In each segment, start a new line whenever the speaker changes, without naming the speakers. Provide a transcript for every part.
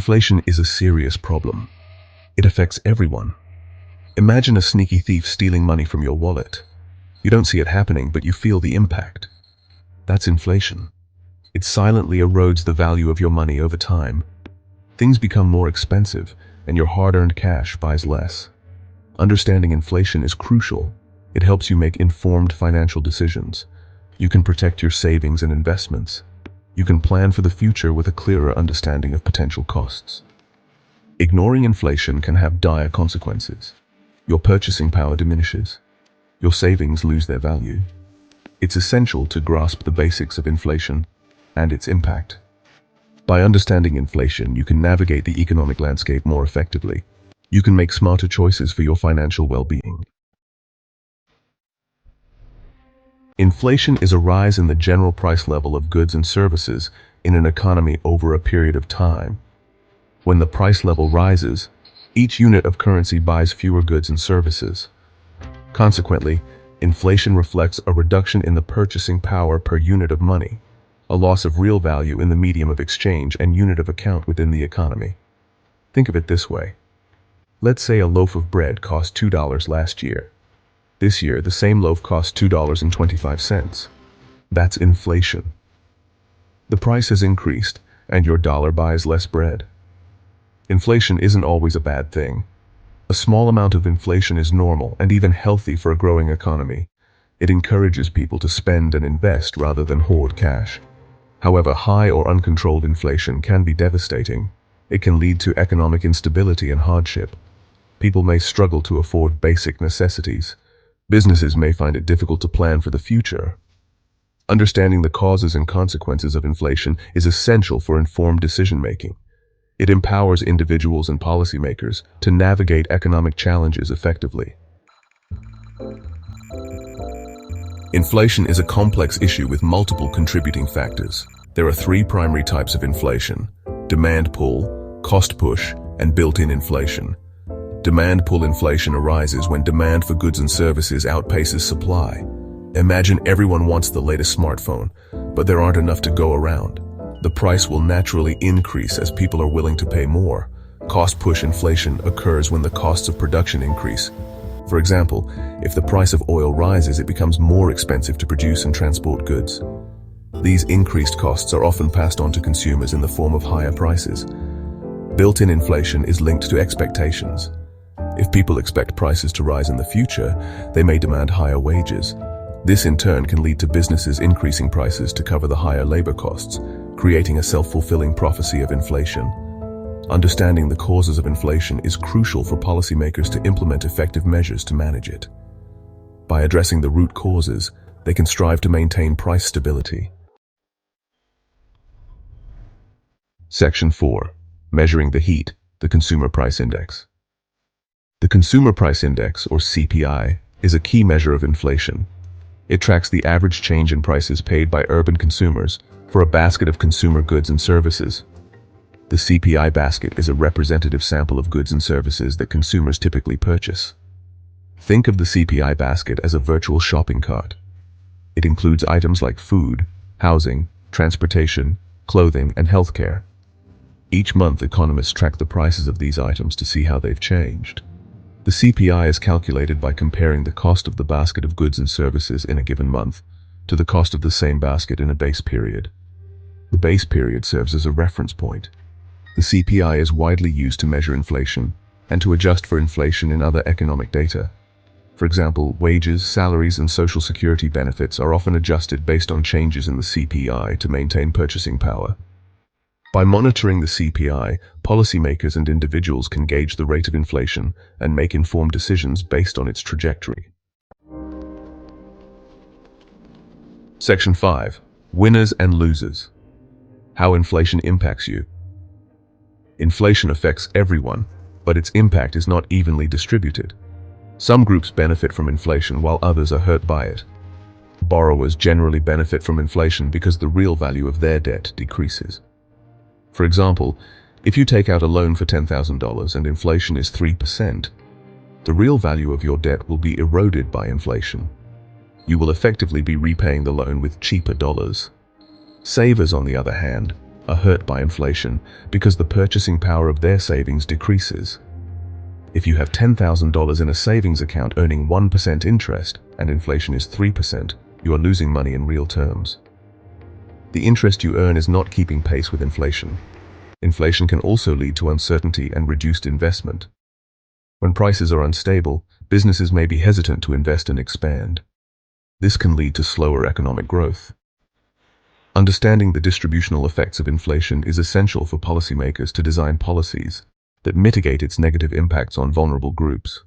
Inflation is a serious problem. It affects everyone. Imagine a sneaky thief stealing money from your wallet. You don't see it happening, but you feel the impact. That's inflation. It silently erodes the value of your money over time. Things become more expensive, and your hard-earned cash buys less. Understanding inflation is crucial. It helps you make informed financial decisions. You can protect your savings and investments. You can plan for the future with a clearer understanding of potential costs. Ignoring inflation can have dire consequences. Your purchasing power diminishes. Your savings lose their value. It's essential to grasp the basics of inflation and its impact. By understanding inflation, you can navigate the economic landscape more effectively. You can make smarter choices for your financial well-being. Inflation is a rise in the general price level of goods and services in an economy over a period of time. When the price level rises, each unit of currency buys fewer goods and services. Consequently, inflation reflects a reduction in the purchasing power per unit of money, a loss of real value in the medium of exchange and unit of account within the economy. Think of it this way. Let's say a loaf of bread cost $2 last year. This year, the same loaf costs $2.25. That's inflation. The price has increased, and your dollar buys less bread. Inflation isn't always a bad thing. A small amount of inflation is normal and even healthy for a growing economy. It encourages people to spend and invest rather than hoard cash. However, high or uncontrolled inflation can be devastating. It can lead to economic instability and hardship. People may struggle to afford basic necessities. Businesses may find it difficult to plan for the future. Understanding the causes and consequences of inflation is essential for informed decision-making. It empowers individuals and policymakers to navigate economic challenges effectively. Inflation is a complex issue with multiple contributing factors. There are three primary types of inflation: demand pull, cost push, and built-in inflation. Demand pull inflation arises when demand for goods and services outpaces supply. Imagine everyone wants the latest smartphone, but there aren't enough to go around. The price will naturally increase as people are willing to pay more. Cost push inflation occurs when the costs of production increase. For example, if the price of oil rises, it becomes more expensive to produce and transport goods. These increased costs are often passed on to consumers in the form of higher prices. Built-in inflation is linked to expectations. If people expect prices to rise in the future, they may demand higher wages. This in turn can lead to businesses increasing prices to cover the higher labor costs, creating a self-fulfilling prophecy of inflation. Understanding the causes of inflation is crucial for policymakers to implement effective measures to manage it. By addressing the root causes, they can strive to maintain price stability. Section 4. Measuring the heat, the Consumer Price Index. The Consumer Price Index, or CPI, is a key measure of inflation. It tracks the average change in prices paid by urban consumers for a basket of consumer goods and services. The CPI basket is a representative sample of goods and services that consumers typically purchase. Think of the CPI basket as a virtual shopping cart. It includes items like food, housing, transportation, clothing, and healthcare. Each month, economists track the prices of these items to see how they've changed. The CPI is calculated by comparing the cost of the basket of goods and services in a given month to the cost of the same basket in a base period. The base period serves as a reference point. The CPI is widely used to measure inflation and to adjust for inflation in other economic data. For example, wages, salaries, and social security benefits are often adjusted based on changes in the CPI to maintain purchasing power. By monitoring the CPI, policymakers and individuals can gauge the rate of inflation and make informed decisions based on its trajectory. Section 5. Winners and losers. How inflation impacts you. Inflation affects everyone, but its impact is not evenly distributed. Some groups benefit from inflation while others are hurt by it. Borrowers generally benefit from inflation because the real value of their debt decreases. For example, if you take out a loan for $10,000 and inflation is 3%, the real value of your debt will be eroded by inflation. You will effectively be repaying the loan with cheaper dollars. Savers, on the other hand, are hurt by inflation because the purchasing power of their savings decreases. If you have $10,000 in a savings account earning 1% interest and inflation is 3%, you are losing money in real terms. The interest you earn is not keeping pace with inflation. Inflation can also lead to uncertainty and reduced investment. When prices are unstable, businesses may be hesitant to invest and expand. This can lead to slower economic growth. Understanding the distributional effects of inflation is essential for policymakers to design policies that mitigate its negative impacts on vulnerable groups.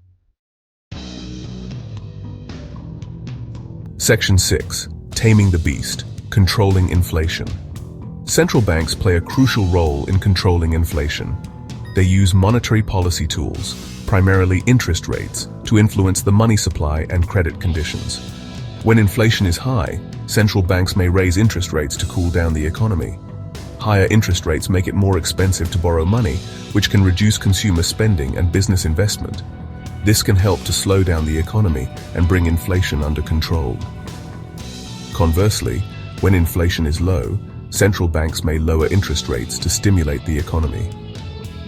Section 6. Taming the Beast. Controlling inflation. Central banks play a crucial role in controlling inflation. They use monetary policy tools, primarily interest rates, to influence the money supply and credit conditions. When inflation is high, central banks may raise interest rates to cool down the economy. Higher interest rates make it more expensive to borrow money, which can reduce consumer spending and business investment. This can help to slow down the economy and bring inflation under control. Conversely, when inflation is low, central banks may lower interest rates to stimulate the economy.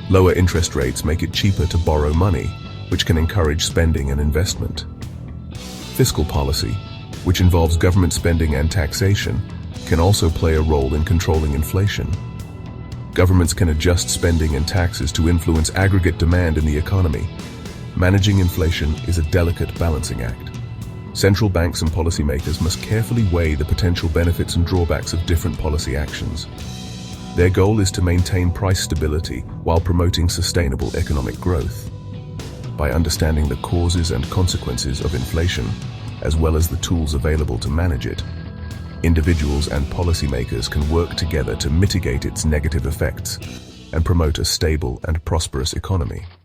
Lower interest rates make it cheaper to borrow money, which can encourage spending and investment. Fiscal policy, which involves government spending and taxation, can also play a role in controlling inflation. Governments can adjust spending and taxes to influence aggregate demand in the economy. Managing inflation is a delicate balancing act. Central banks and policymakers must carefully weigh the potential benefits and drawbacks of different policy actions. Their goal is to maintain price stability while promoting sustainable economic growth. By understanding the causes and consequences of inflation, as well as the tools available to manage it, individuals and policymakers can work together to mitigate its negative effects and promote a stable and prosperous economy.